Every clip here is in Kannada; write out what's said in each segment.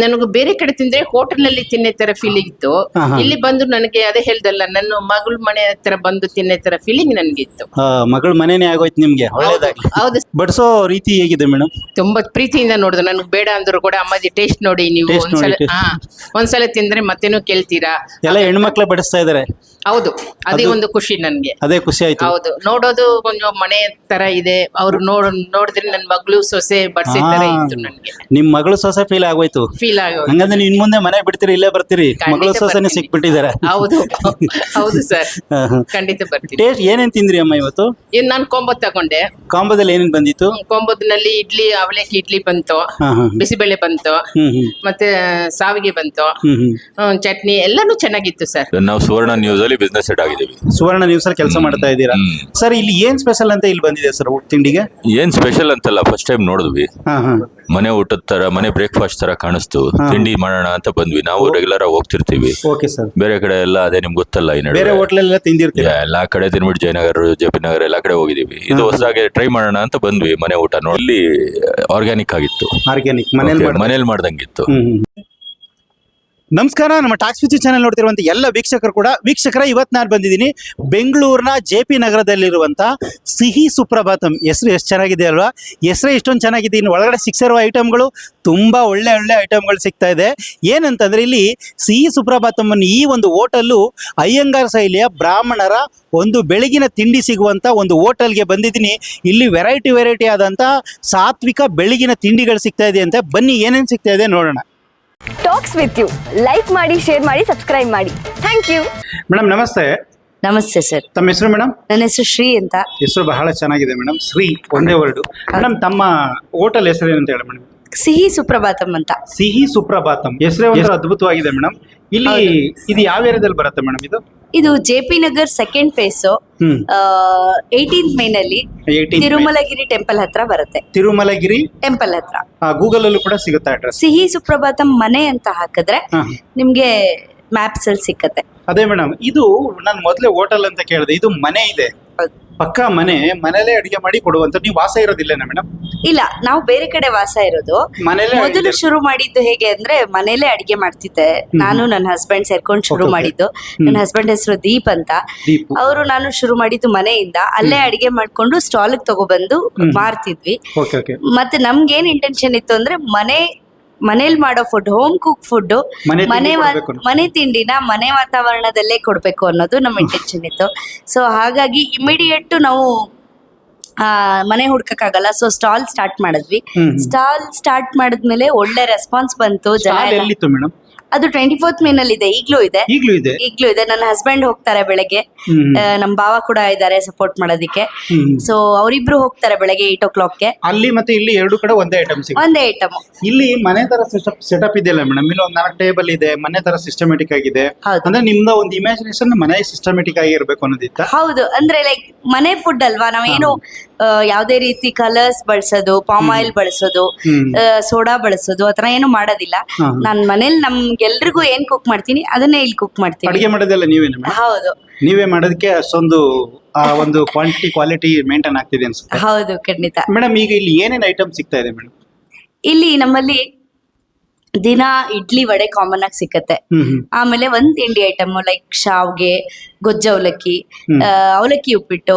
ನನಗೆ ಬೇರೆ ಕಡೆ ತಿಂದ್ರೆ ಹೋಟೆಲ್ ನಲ್ಲಿ ತಿನ್ನೋ ತರ ಫೀಲಿಂಗ್ ಇತ್ತು. ಇಲ್ಲಿ ಬಂದು ನನಗೆ ಅದೇ ಹೇಳ್ದಲ್ಲ, ನನ್ನ ಮಗಳ ಮನೆ ಹತ್ರ ಬಂದು ತಿನ್ನೋ ತರ ಫೀಲಿಂಗ್ ನನ್ಗಿತ್ತು. ಮಗಳ ಮನೆನೇ ಆಗೋಯ್ತು ನಿಮ್ಗೆ. ಒಳ್ಳೇದಾಗ್ಲಿ. ಹೌದು, ಬಡಿಸೋ ರೀತಿ ಹೇಗಿದೆ ಮೇಡಮ್? ತುಂಬಾ ಪ್ರೀತಿಯಿಂದ ನೋಡಿದ್ರು. ನನ್ಗೆ ಬೇಡ ಅಂದ್ರು ಕೂಡ ಅಮ್ಮಾಜಿ ಟೇಸ್ಟ್ ನೋಡಿ ನೀವು Taste ಒಂದ್ಸಲ ನೋಡಿ, ಒಂದ್ಸಲ ತಿಂದ್ರೆ ಮತ್ತೇನು ಕೇಳ್ತೀರಾ. ಎಲ್ಲ ಹೆಣ್ಮಕ್ಳೆ ಬಡಿಸ್ತಾ ಇದಾರೆ. ಹೌದು, ಅದೇ ಒಂದು ಖುಷಿ ನನ್ಗೆ. ಅದೇ ಖುಷಿ ಆಯ್ತು. ಹೌದು, ನೋಡೋದು ಕೊಂಚ ಮನೆ ತರ ಇದೆ. ಅವ್ರು ನೋಡಿದ್ರೆ ನನ್ ಮಗಳು ಸೊಸೆ ಬಡ್ಸೆ ತರ ಇತ್ತು ನನ್ಗೆ. ನಿಮ್ ಮಗಳು ಸೊಸೆ ಫೀಲ್ ಆಗೋಯ್ತು. ಫೀಲ್ ಆಗೋ ಹಂಗಂದ್ರೆ ಇನ್ ಮುಂದೆ ಮನೆ ಬಿಡ್ತೀರಿ, ಇಲ್ಲೇ ಬರ್ತೀರಿ? ಮಗಳು ಸೊಸೆನೆ ಬರ್ತೀನಿ. ಸಿಕ್ಬಿಟ್ಟಿದ್ದಾರೆ. ಹೌದು ಹೌದು ಸರ್, ಖಂಡಿತ ಬರ್ತೀನಿ. ಟೇಸ್ಟ್ ಏನೇನ್ ತಿಂದ್ರಿ ಅಮ್ಮ ಇವತ್ತು? ಇನ್ ನಾನು ಕೊಂಬತ್ ತಗೊಂಡೆ. ಕಾಂಬದಲ್ಲಿ ಏನೇನ್ ಬಂದಿತ್ತು? ಕೊಂಬದ್ನಲ್ಲಿ ಇಡ್ಲಿ, ಅವಲಕ್ಕಿ ಇಡ್ಲಿ ಬಂತು, ಬಿಸಿಬೇಳೆ ಬಂತು, ಮತ್ತೆ ಸಾವಿಗೆ ಬಂತು, ಚಟ್ನಿ ಎಲ್ಲಾನು ಚೆನ್ನಾಗಿತ್ತು ಸರ್. ನಾವು ಸುವರ್ಣ ನ್ಯೂಸ್ ಅಲ್ಲಿ ಬಿಸ್ನೆಸ್ ಸೆಟ್ ಆಗಿದ್ದೀವಿ. ಸುವರ್ಣ ನ್ಯೂಸ್ ಅಲ್ಲಿ ಕೆಲಸ ಮಾಡ್ತಾ ಇದ್ದೀರಾ ಸರ್? ಇಲ್ಲಿ ಏನ್ ಸ್ಪೆಷಲ್ ಅಂತ ಇಲ್ಲಿ ಬಂದಿದೆ ಸರ್ ಊಟ ತಿಂಡಿಗೆ? ಏನ್ ಸ್ಪೆಷಲ್ ಅಂತಲ್ಲ, ಫಸ್ಟ್ ಟೈಮ್ ನೋಡಿದ್ವಿ. ಮನೆ ಊಟದ ತರ, ಮನೆ ಬ್ರೇಕ್ಫಾಸ್ಟ್ ತರ ಕಾಣಿಸ್ತು. ತಿಂಡಿ ಮಾಡೋಣ ಅಂತ ಬಂದ್ವಿ. ನಾವು ರೆಗ್ಯುಲರ್ ಆಗಿ ಹೋಗ್ತಿರ್ತೀವಿ. Okay sir. ಬೇರೆ ಕಡೆ ಎಲ್ಲ ಅದೇ ನಿಮ್ಗೆ ಗೊತ್ತಲ್ಲ, ಈ ನಡುವೆ ಬೇರೆ ಹೋಟ್ಲ್ ಎಲ್ಲ ತಿಂದಿರ್ತೀರಾ? ಎಲ್ಲಾ ಕಡೆ ತಿನ್ಬಿಟ್ಟು ಜಯನಗರ್, ಜೆಪಿ ನಗರ್ ಎಲ್ಲಾ ಕಡೆ ಹೋಗಿದೀವಿ. ಇದು ಹೊಸದಾಗಿ ಟ್ರೈ ಮಾಡೋಣ ಅಂತ ಬಂದ್ವಿ. ಮನೆ ಊಟ ನೋಡಿ ಆರ್ಗ್ಯಾನಿಕ್ ಆಗಿತ್ತು. ಆರ್ಗ್ಯಾನಿಕ್ ಮನೇಲಿ ಮಾಡ್ದಂಗಿತ್ತು. ನಮಸ್ಕಾರ, ನಮ್ಮ ಟಾಕ್ಸ್ ವಿಚಿ ಚಾನೆಲ್ ನೋಡ್ತಿರುವಂತ ಎಲ್ಲ ವೀಕ್ಷಕರು ಕೂಡ. ಇವತ್ತು ನಾನು ಬಂದಿದ್ದೀನಿ ಬೆಂಗಳೂರಿನ ಜೆಪಿ ನಗರದಲ್ಲಿರುವಂತ ಸಿಹಿ ಸುಪ್ರಭಾತಂ. ಹೆಸರು ಎಷ್ಟು ಚೆನ್ನಾಗಿದೆ ಅಲ್ವಾ? ಹೆಸರೇ ಇಷ್ಟೊಂದು ಚೆನ್ನಾಗಿದೆ. ಇನ್ನು ಒಳಗಡೆ ಸಿಕ್ಸಿರುವ ಐಟಮ್ಗಳು ತುಂಬಾ ಒಳ್ಳೆ ಒಳ್ಳೆ ಐಟಮ್ಗಳು ಸಿಗ್ತಾ ಇದೆ. ಏನಂತಂದ್ರೆ ಇಲ್ಲಿ ಸಿಹಿ ಸುಪ್ರಭಾತಂ ಈ ಒಂದು ಹೋಟೆಲ್ಲು ಅಯ್ಯಂಗಾರ್ ಶೈಲಿಯ ಬ್ರಾಹ್ಮಣರ ಒಂದು ಬೆಳಗಿನ ತಿಂಡಿ ಸಿಗುವಂತ ಒಂದು ಹೋಟೆಲ್ಗೆ ಬಂದಿದ್ದೀನಿ. ಇಲ್ಲಿ ವೆರೈಟಿ ಆದಂತ ಸಾತ್ವಿಕ ಬೆಳಗಿನ ತಿಂಡಿಗಳು ಸಿಗ್ತಾ ಇದೆ ಅಂತ. ಬನ್ನಿ ಏನೇನು ಸಿಗ್ತಾ ಇದೆ ನೋಡೋಣ. ಟಾಕ್ಸ್ ವಿತ್ ಯು ಲೈಕ್ ಮಾಡಿ, ಶೇರ್ ಮಾಡಿ, ಸಬ್ಸ್ಕ್ರೈಬ್ ಮಾಡಿ. Thank you. ಮೇಡಮ್ ನಮಸ್ತೆ. ನಮಸ್ತೆ ಸರ್. ತಮ್ಮ ಹೆಸರು ಮೇಡಮ್? ನನ್ನ ಹೆಸರು ಶ್ರೀ ಅಂತ. ಹೆಸರು ಬಹಳ ಚೆನ್ನಾಗಿದೆ ಮೇಡಮ್, ಶ್ರೀ ಒಂದೇ ವರ್ಡ್. ಮೇಡಮ್ ತಮ್ಮ ಹೋಟೆಲ್ ಹೆಸರು ಏನಂತ ಹೇಳಿ ಮೇಡಮ್? ಸಿಹಿ ಸುಪ್ರಭಾತಂ ಅಂತ. ಸಿಹಿ ಸುಪ್ರಭಾತಂ ಹೆಸರೇ ಒಂಥರ ಅದ್ಭುತವಾಗಿದೆ ಮೇಡಮ್. ಇಲ್ಲಿ ಇದು ಯಾವ ಏರಿಯಾದಲ್ಲಿ ಬರುತ್ತೆ ಮೇಡಮ್? ಇದು J P Nagar second phase 18th ಮೈನಲ್ಲಿ ತಿರುಮಲಗಿರಿ ಟೆಂಪಲ್ ಹತ್ರ ಬರುತ್ತೆ. ತಿರುಮಲಗಿರಿ ಟೆಂಪಲ್ ಹತ್ರ. ಗೂಗಲ್ ಅಲ್ಲೂ ಕೂಡ ಸಿಗುತ್ತೆ ಅಡ್ರೆಸ್. ಸಿಹಿ ಸುಪ್ರಭಾತಂ ಮನೆ ಅಂತ ಹಾಕಿದ್ರೆ ನಿಮ್ಗೆ ಮ್ಯಾಪ್ಸ್ ಅಲ್ಲಿ ಸಿಕ್ಕತ್ತೆ. ಅದೇ ಮೇಡಮ್, ಇದು ನಾನು ಮೊದಲೇ ಹೋಟೆಲ್ ಅಂತ ಕೇಳಿದೆ. ಇದು ಮನೆ ಇದೆ, ಪಕ್ಕ ಮನೇಲೆ ಅಡಿಗೆ ಮಾಡಿ ಕೊಡುವಂತ. ನೀವು ವಾಸ ಇರೋದಿಲ್ಲೇನಾ ಮೇಡಮ್? ಇಲ್ಲ, ನಾವು ಬೇರೆ ಕಡೆ ವಾಸ ಇರೋದು. ಮನೇಲೆ ಮೊದಲು ಶುರು ಮಾಡಿದ್ದು ಹೇಗೆ ಅಂದ್ರೆ ಮನೇಲೆ ಅಡಿಗೆ ಮಾಡ್ತಿದ್ದೆ ನಾನು, ನನ್ನ ಹಸ್ಬೆಂಡ್ ಸೇರ್ಕೊಂಡು ಶುರು ಮಾಡಿದ್ದು. ನನ್ನ ಹಸ್ಬೆಂಡ್ ಹೆಸರು ದೀಪ್ ಅಂತ. ಅವರು ನಾನು ಶುರು ಮಾಡಿದ್ದು ಮನೆಯಿಂದ. ಅಲ್ಲೇ ಅಡಿಗೆ ಮಾಡ್ಕೊಂಡು ಸ್ಟಾಲ್ ತಗೊಬಂದು ಮಾರ್ತಿದ್ವಿ. ಮತ್ತೆ ನಮ್ಗೆ ಏನ್ ಇಂಟೆನ್ಷನ್ ಇತ್ತು ಅಂದ್ರೆ ಮನೇಲಿ ಮಾಡೋ ಫುಡ್, ಹೋಮ್ ಕುಕ್ ಫುಡ್, ಮನೆ ತಿಂಡಿನ ಮನೆ ವಾತಾವರಣದಲ್ಲೇ ಕೊಡ್ಬೇಕು ಅನ್ನೋದು ನಮ್ಮ ಇಂಟೆನ್ಷನ್ ಇತ್ತು. ಸೊ ಹಾಗಾಗಿ ಇಮಿಡಿಯೇಟ್ ನಾವು ಮನೆ ಹುಡ್ಕಕ್ಕಾಗಲ್ಲ. ಸೊ ಸ್ಟಾಲ್ ಸ್ಟಾರ್ಟ್ ಮಾಡಿದ್ವಿ. ಸ್ಟಾಲ್ ಸ್ಟಾರ್ಟ್ ಮಾಡಿದ್ಮೇಲೆ ಒಳ್ಳೆ ರೆಸ್ಪಾನ್ಸ್ ಬಂತು. ಜನ ಅದು 24th ಮೇನಲ್ಲಿ ಇದೆ, ಈಗ್ಲೂ ಇದೆ. ನನ್ನ ಹಸ್ಬೆಂಡ್ ಹೋಗ್ತಾರೆ ಬೆಳಗ್ಗೆ, ನಮ್ ಭಾವ ಕೂಡ ಇದ್ದಾರೆ ಸಪೋರ್ಟ್ ಮಾಡೋದಿಕ್ಕೆ. ಸೊ ಅವರಿಬ್ರು ಹೋಗ್ತಾರೆ ಬೆಳಗ್ಗೆ 8 o'clock. ಅಲ್ಲಿ ಮತ್ತೆ ಇಲ್ಲಿ ಎರಡು ಕಡೆ ಒಂದೇ ಐಟಮ್. ಇಲ್ಲಿ ಮನೆ ತರ ಸೆಟಪ್ ಇದೆಯಲ್ಲ ಮೇಡಮ್? ಇಲ್ಲಿ ಒಂದು 4 ಟೇಬಲ್ ಇದೆ, ಮನೆ ತರ ಸಿಸ್ಟಮೆಟಿಕ್ ಆಗಿದೆ. ಅಂದ್ರೆ ನಿಮ್ದ ಒಂದು ಇಮ್ಯಾಜಿನೇಷನ್ ಮನೆ ಸಿಸ್ಟಮೆಟಿಕ್ ಆಗಿ ಇರ್ಬೇಕು ಅನ್ನೋದಿತ್ತ? ಹೌದು, ಅಂದ್ರೆ ಲೈಕ್ ಮನೆ ಫುಡ್ ಅಲ್ವಾ, ನಾವೇನು ಯಾವ್ದೇ ರೀತಿ ಕಲರ್ಸ್ ಬಳಸೋದು, ಪಾಮ್ ಆಯಿಲ್ ಬಳಸೋದು, ಸೋಡಾ ಬಳಸೋದು ಆತರ ಏನು ಮಾಡೋದಿಲ್ಲ. ನಾನ್ ಮನೇಲಿ ನಮ್ಗೆಲ್ರಿಗೂ ಏನ್ ಕುಕ್ ಮಾಡ್ತೀನಿ ಅದನ್ನೇ ಇಲ್ಲಿ ಕುಕ್ ಮಾಡ್ತೀನಿ. ಅಡಿಗೆ ಮಾಡೋದೆಲ್ಲ ನೀವೇನ? ಹೌದು, ನೀವೇ ಮಾಡೋದಕ್ಕೆ ಅಷ್ಟೊಂದು ಒಂದು ಕ್ವಾಲಿಟಿ ಮೇಂಟೈನ್ ಆಗ್ತಿದೆ ಅನ್ಸುತ್ತೆ. ಹೌದು, ಖಂಡಿತ. ಮೇಡಮ್ ಈಗ ಇಲ್ಲಿ ಏನೇನು ಐಟಮ್ ಸಿಗ್ತಾ ಇದೆ ಮೇಡಮ್? ಇಲ್ಲಿ ನಮ್ಮಲ್ಲಿ ದಿನ ಇಡ್ಲಿ ವಡೆ ಕಾಮನ್ ಆಗಿ ಸಿಕ್ಕತ್ತೆ. ಆಮೇಲೆ ಒಂದ್ ತಿಂಡಿ ಐಟಮ್ ಲೈಕ್ ಶಾವ್ಗೆ, ಗೊಜ್ಜ ಅವಲಕ್ಕಿ ಉಪ್ಪಿಟ್ಟು,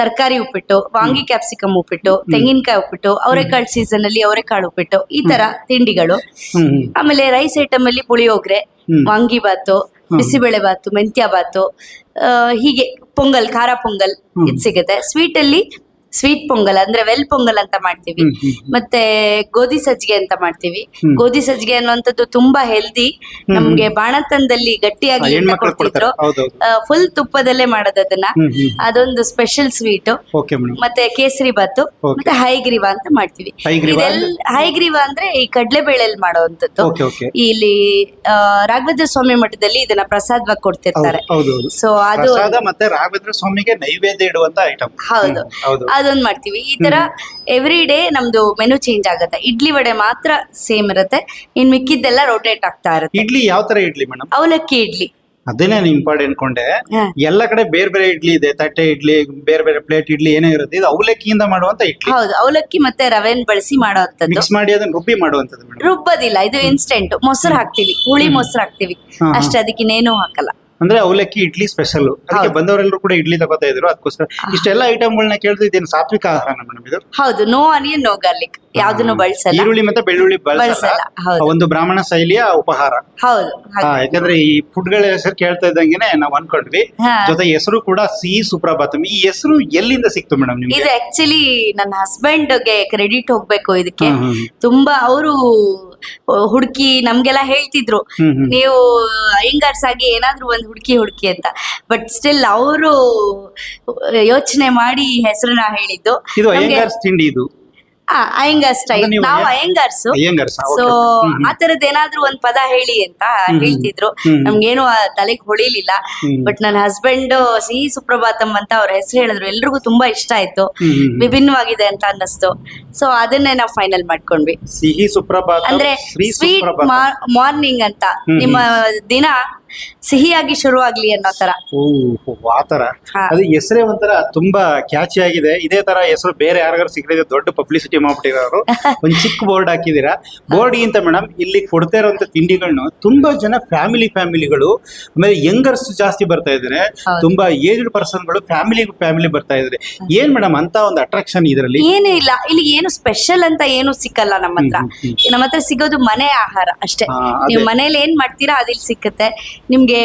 ತರಕಾರಿ ಉಪ್ಪಿಟ್ಟು, ವಾಂಗಿ ಕ್ಯಾಪ್ಸಿಕಮ್ ಉಪ್ಪಿಟ್ಟು, ತೆಂಗಿನಕಾಯಿ ಉಪ್ಪಿಟ್ಟು, ಅವರೆಕಾಳು ಸೀಸನ್ ಅಲ್ಲಿ ಅವರೆಕಾಳು ಉಪ್ಪಿಟ್ಟು, ಈ ತರ ತಿಂಡಿಗಳು. ಆಮೇಲೆ ರೈಸ್ ಐಟಮ್ ಅಲ್ಲಿ ಪುಳಿಯೋಗ್ರೆ, ವಾಂಗಿ ಬಾತು, ಬಿಸಿಬೇಳೆ ಬಾತು, ಮೆಂತ್ಯ ಬಾತು, ಹೀಗೆ ಪೊಂಗಲ್, ಖಾರ ಪೊಂಗಲ್ ಇದು ಸಿಗುತ್ತೆ. ಸ್ವೀಟ್ ಅಲ್ಲಿ ಸ್ವೀಟ್ ಪೊಂಗಲ್ ಅಂದ್ರೆ ವೆಲ್ ಪೊಂಗಲ್ ಅಂತ ಮಾಡ್ತೀವಿ. ಮತ್ತೆ ಗೋಧಿ ಸಜ್ಜಿಗೆ ಅಂತ ಮಾಡ್ತೀವಿ. ಗೋಧಿ ಸಜ್ಜಿಗೆ ಅನ್ನುವಂಥದ್ದು ತುಂಬಾ ಹೆಲ್ದಿ. ನಮ್ಗೆ ಬಾಣತನದಲ್ಲಿ ಗಟ್ಟಿಯಾಗಿ ಕೊಡ್ತಿದ್ರು. ಫುಲ್ ತುಪ್ಪದಲ್ಲೇ ಮಾಡೋದು ಅದನ್ನ. ಅದೊಂದು ಸ್ಪೆಷಲ್ ಸ್ವೀಟ್. ಮತ್ತೆ ಕೇಸರಿ ಬಾತು, ಮತ್ತೆ ಹೈಗ್ರೀವ ಅಂತ ಮಾಡ್ತೀವಿ. ಹೈಗ್ರೀವ ಅಂದ್ರೆ ಈ ಕಡ್ಲೆಬೇಳೆಯಲ್ಲಿ ಮಾಡೋವಂಥದ್ದು. ಇಲ್ಲಿ ರಾಘವೇಂದ್ರ ಸ್ವಾಮಿ ಮಠದಲ್ಲಿ ಇದನ್ನ ಪ್ರಸಾದವಾಗಿ ಕೊಡ್ತಿರ್ತಾರೆ. ಸೊ ಅದು ಮತ್ತೆ ರಾಘವೇಂದ್ರ ಸ್ವಾಮಿಗೆ ನೈವೇದ್ಯ ಇಡುವಂತ ಐಟಮ್. ಹೌದು, ಅದೊಂದು ಮಾಡ್ತೀವಿ. ಈ ತರ ಎವ್ರಿ ಡೇ ನಮ್ದು ಮೆನು ಚೇಂಜ್ ಆಗುತ್ತೆ. ಇಡ್ಲಿ ವಡೆ ಮಾತ್ರ ಸೇಮ್ ಇರುತ್ತೆ, ಇನ್ ಮಿಕ್ಕಿದ್ದೆಲ್ಲ ರೋಟೇಟ್ ಆಗ್ತಾ ಇರುತ್ತೆ. ಇಡ್ಲಿ ಯಾವ ತರ ಇಡ್ಲಿ ಮೇಡಮ್? ಅವಲಕ್ಕಿ ಇಡ್ಲಿ. ಅದೇನೇ ಇಂಪಾರ್ಟೆಂಟ್ ಕೊಂಡೆ. ಹಾ. ಎಲ್ಲ ಕಡೆ ಬೇರೆ ಬೇರೆ ಇಡ್ಲಿ ಇದೆ, ತಟ್ಟೆ ಇಡ್ಲಿ, ಬೇರೆ ಬೇರೆ ಪ್ಲೇಟ್ ಇಡ್ಲಿ ಏನೇ ಇರುತ್ತೆ. ಇದು ಅವಲಕ್ಕಿಯಿಂದ ಮಾಡುವಂತ ಇಡ್ಲಿ, ಹೌದು, ಅವಲಕ್ಕಿ ಮತ್ತೆ ರವೆನ್ ಬಳಸಿ ಮಾಡೋವಂಥದ್ದು. ಮಿಕ್ಸ್ ಮಾಡಿ ಅದನ್ನ ರುಬ್ಬಿ ಮಾಡುವಂತದ್ದು ಮೇಡಮ್. ರುಬ್ಬದಿಲ್ಲ, ಇದು ಇನ್ಸ್ಟೆಂಟ್. ಮೊಸರು ಹಾಕ್ತಿವಿ, ಹುಳಿ ಮೊಸರು ಹಾಕ್ತಿವಿ ಹಾ, ಹಾ. ಅಷ್ಟೇ, ಅದಕ್ಕೆ ಇನ್ನೇನು ಹಾಕಲ್ಲ. ಅಂದ್ರೆ ಅವಲಕ್ಕಿ ಇಡ್ಲಿ ಸ್ಪೆಷಲ್. ಅದಕ್ಕೆ ಹೌದು. ಬಂದವರೆಲ್ಲರೂ ಕೂಡ ಇಡ್ಲಿ ತಗೋತಾ ಇದ್ರು. ಅದಕ್ಕೋಸ್ಕರ ಇಷ್ಟೆಲ್ಲ ಐಟಮ್ಗಳನ್ನ ಕೇಳಿದ್ರೆ ಇದೇನು ಸಾತ್ವಿಕ ಆಹಾರನ ಮೇಡಮ್ ಇದು? ಹೌದು, ನೋ ಆನಿಯನ್ ನೋ ಗಾರ್ಲಿಕ್, ಯಾವ್ದನ್ನು ಬಳಸಲ್ಲ. ಈರುಳ್ಳಿ ಮತ್ತೆ ಬೆಳ್ಳುಳ್ಳಿ ಬಳಸಲ್ಲ. ಬಳಸಲ್ಲ, ಹೌದು. ಒಂದು ಬ್ರಾಹ್ಮಣ ಶೈಲಿಯ ಉಪಹಾರ. ಹೌದು, ಹಾಗೆ. ಯಾಕಂದ್ರೆ ಈ ಫುಡ್ಗಳ ಹೆಸರು ಕೇಳ್ತಾ ಇದ್ದಂಗೆನೆ ನಾವ್ ಅನ್ಕೊಂಡ್ವಿ. ಹಾ. ಜೊತೆ ಹೆಸರು ಕೂಡ ಸಿಹಿ ಸುಪ್ರಭಾತಂ. ಈ ಹೆಸರು ಎಲ್ಲಿಂದ ಸಿಕ್ತು ಮೇಡಮ್ ನಿಮ್ಗೆ? ಇದು ಆಕ್ಚುಲಿ ನನ್ನ ಹಸ್ಬೆಂಡ್ಗೆ ಕ್ರೆಡಿಟ್ ಹೋಗ್ಬೇಕು ಇದಕ್ಕೆ. ಹ್ಮ್, ಹ್ಮ್. ತುಂಬಾ ಅವರು ಹುಡುಕಿ ನಮ್ಗೆಲ್ಲ ಹೇಳ್ತಿದ್ರು, ಹ್ಮ್, ಹ್ಮ್. ನೀವು ಅಯ್ಯಂಗಾರ್ಸ್ ಆಗಿ ಏನಾದ್ರೂ ಒಂದು ಹುಡುಕಿ ಅಂತ. ಬಟ್ ಸ್ಟಿಲ್ ಅವರು ಯೋಚನೆ ಮಾಡಿ ಹೆಸರನ್ನ ಹೇಳಿದ್ದು. ಇದು ನಮ್ಗೆ- ಅಯ್ಯಂಗಾರ್ಸ್ ತಿಂಡಿ ಇದು. ಅಯ್ಯಂಗಾರ್ ಸ್ಟೈಲ್. ಅದು ನೀವು ನಾವು Iyengars. Iyengars, so okay, okay. Hmm, hmm. ಆ ತರದ್ ಏನಾದ್ರೂ ಒಂದ್ ಪದ ಹೇಳಿ ಅಂತ ಹೇಳ್ತಿದ್ರು. ಹ್ಮ್. ನಮ್ಗೇನು ತಲೆಗೆ ಹೊಳಿಲಿಲ್ಲ. ಹ್ಮ್. ಬಟ್ ನನ್ನ ಹಸ್ಬೆಂಡ್ ಸಿಹಿ ಸುಪ್ರಭಾತಂ ಅಂತ ಅವ್ರ ಹೆಸರು ಹೇಳಿದ್ರು, ಎಲ್ರಿಗೂ ತುಂಬಾ ಇಷ್ಟ ಆಯ್ತು. ಹ್ಮ್, ಹ್ಮ್. ವಿಭಿನ್ನವಾಗಿದೆ ಅಂತ ಅನ್ನಿಸ್ತು. ಸೊ ಅದನ್ನೇ ನಾವು ಫೈನಲ್ ಮಾಡ್ಕೊಂಡ್ವಿ. ಸಿಹಿ ಸುಪ್ರಭಾತಂ, ಅಂದ್ರೆ ಶ್ರೀ ಸ್ವೀಟ್ ಸುಪ್ರಭಾತಂ. ಮಾರ್ನಿಂಗ್ ಅಂತ, ಹ್ಮ್, ನಿಮ್ಮ ದಿನ ಸಿಹಿಯಾಗಿ ಶುರು ಆಗ್ಲಿ ಅನ್ನೋ ತರ. ಆತರ. ಹಾ. ಅದು ಹೆಸರೇ ಒಂಥರ ತುಂಬಾ ಕ್ಯಾಚಿ ಆಗಿದೆ. ಇದೇ ತರ ಹೆಸರು ಬೇರೆ ಯಾರಿಗಾರು ಸಿಕ್ಕರೆ ದೊಡ್ಡ ಪಬ್ಲಿಸಿಟಿ ಮಾಡ್ಬಿಟ್ಟಿರೋರು. ಒಂದ್ ಚಿಕ್ಕ ಬೋರ್ಡ್ ಹಾಕಿದೀರಾ. ಬೋರ್ಡ್ಗಿಂತ ಮೇಡಮ್ ಇಲ್ಲಿ ಕೊಡ್ತಾ ಇರುವಂತ ತಿಂಡಿಗಳನ್ನು ತುಂಬಾ ಜನ ಫ್ಯಾಮಿಲಿಗಳು, ಆಮೇಲೆ ಯಂಗರ್ಸ್ ಜಾಸ್ತಿ ಬರ್ತಾ ಇದಾರೆ. ಹೌದು. ತುಂಬಾ ಏಜ್ಡ್ ಪರ್ಸನ್ಗಳು ಫ್ಯಾಮಿಲಿ ಬರ್ತಾ ಇದಾರೆ. ಏನ್ ಮೇಡಮ್ ಅಂತ ಒಂದು ಅಟ್ರಾಕ್ಷನ್ ಇದರಲ್ಲಿ? ಏನೂ ಇಲ್ಲ, ಇಲ್ಲಿ ಏನು ಸ್ಪೆಷಲ್ ಅಂತ ಏನು ಸಿಕ್ಕಲ್ಲ ನಮ್ಮ ಹತ್ರ. ನಮ್ಮ ಹತ್ರ ಸಿಗೋದು ಮನೆ ಆಹಾರ ಅಷ್ಟೇ. ಹಾ, ನೀವು ಅದೇ. ಮನೇಲಿ ಏನ್ ಮಾಡ್ತೀರಾ ಅದಿಲ್ಲಿ ಸಿಕ್ಕತ್ತೆ ನಿಮ್ಗೆ.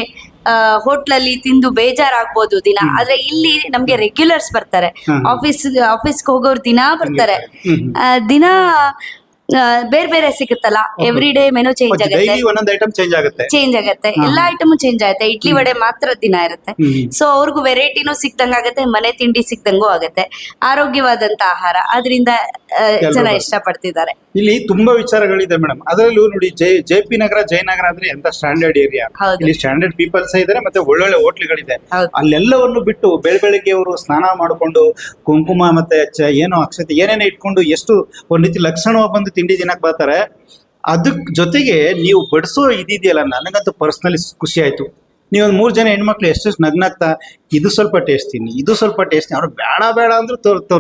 ಹೋಟ್ಲಲ್ಲಿ ತಿಂದು ಬೇಜಾರಾಗ್ಬೋದು ದಿನ, ಆದ್ರೆ ಇಲ್ಲಿ ನಮ್ಗೆ ರೆಗ್ಯುಲರ್ಸ್ ಬರ್ತಾರೆ. ಆಫೀಸ್ಗೆ ಹೋಗೋರು ದಿನ ಬರ್ತಾರೆ. ದಿನ ಬೇರೆ ಬೇರೆ ಸಿಗುತ್ತಲ್ಲ, ಎವ್ರಿ ಡೇ ಮೆನು ಚೇಂಜ್ ಆಗುತ್ತೆ. ಡೈಲಿ ಒಂದೊಂದು ಐಟಮ್ ಚೇಂಜ್ ಆಗುತ್ತೆ. ಎಲ್ಲಾ ಐಟಮ್ ಚೇಂಜ್ ಆಗುತ್ತೆ. ಇಡ್ಲಿ ವಡೆ ಮಾತ್ರ ದಿನ ಇರುತ್ತೆ. ಸೊ ಅವ್ರಿಗೂ ವೆರೈಟಿನೂ ಸಿಕ್ದಂಗ ಆಗತ್ತೆ, ಮನೆ ತಿಂಡಿ ಸಿಕ್ದಂಗೂ ಆಗತ್ತೆ. ಆರೋಗ್ಯವಾದಂತ ಆಹಾರ, ಅದರಿಂದ ಜನ ಇಷ್ಟಪಡ್ತಿದ್ದಾರೆ. ಇಲ್ಲಿ ತುಂಬಾ ವಿಚಾರಗಳಿದೆ ಮೇಡಮ್. ಅದರಲ್ಲೂ ನೋಡಿ, ಜೆ.ಪಿ. ನಗರ, ಜಯನಗರ ಅಂದ್ರೆ ಎಂತ ಸ್ಟ್ಯಾಂಡರ್ಡ್ ಏರಿಯಾ. ಹೌದು. ಇಲ್ಲಿ ಸ್ಟ್ಯಾಂಡರ್ಡ್ ಪೀಪಲ್ಸ್ ಇದಾರೆ, ಮತ್ತೆ ಒಳ್ಳೊಳ್ಳೆ ಹೋಟ್ಲ್ಗಳಿದೆ. ಹೌದು. ಅಲ್ಲೆಲ್ಲವನ್ನು ಬಿಟ್ಟು ಬೆಳಗ್ಗೆ ಅವರು ಸ್ನಾನ ಮಾಡಿಕೊಂಡು ಕುಂಕುಮ ಮತ್ತೆ ಏನೋ ಅಕ್ಷತೆ ಏನೇನೋ ಇಟ್ಕೊಂಡು ಎಷ್ಟು ಒಂದ್ ರೀತಿ ಲಕ್ಷಣವಾಗಿ ಬಂದು ತಿಂಡಿ ತಿನ್ನಕ್ ಬರ್ತಾರೆ. ಅದಕ್ ಜೊತೆಗೆ ನೀವು ಬಡಿಸೋ ಇದೆಯಲ್ಲ, ನನಗಂತೂ ಪರ್ಸನಲಿ ಖುಷಿ ಆಯ್ತು. ನೀವು ಒಂದ್ 3 ಜನ ಹೆಣ್ಮಕ್ಳು ಎಷ್ಟು ನಗ್ನಾಗ್ತಾ ಇದು ಸ್ವಲ್ಪ ಟೇಸ್ಟ್ ತಿನ್ನಿ, ಇದು ಸ್ವಲ್ಪ ಟೇಸ್ಟ್, ಅವ್ರು ಬೇಡ ಅಂದ್ರೂ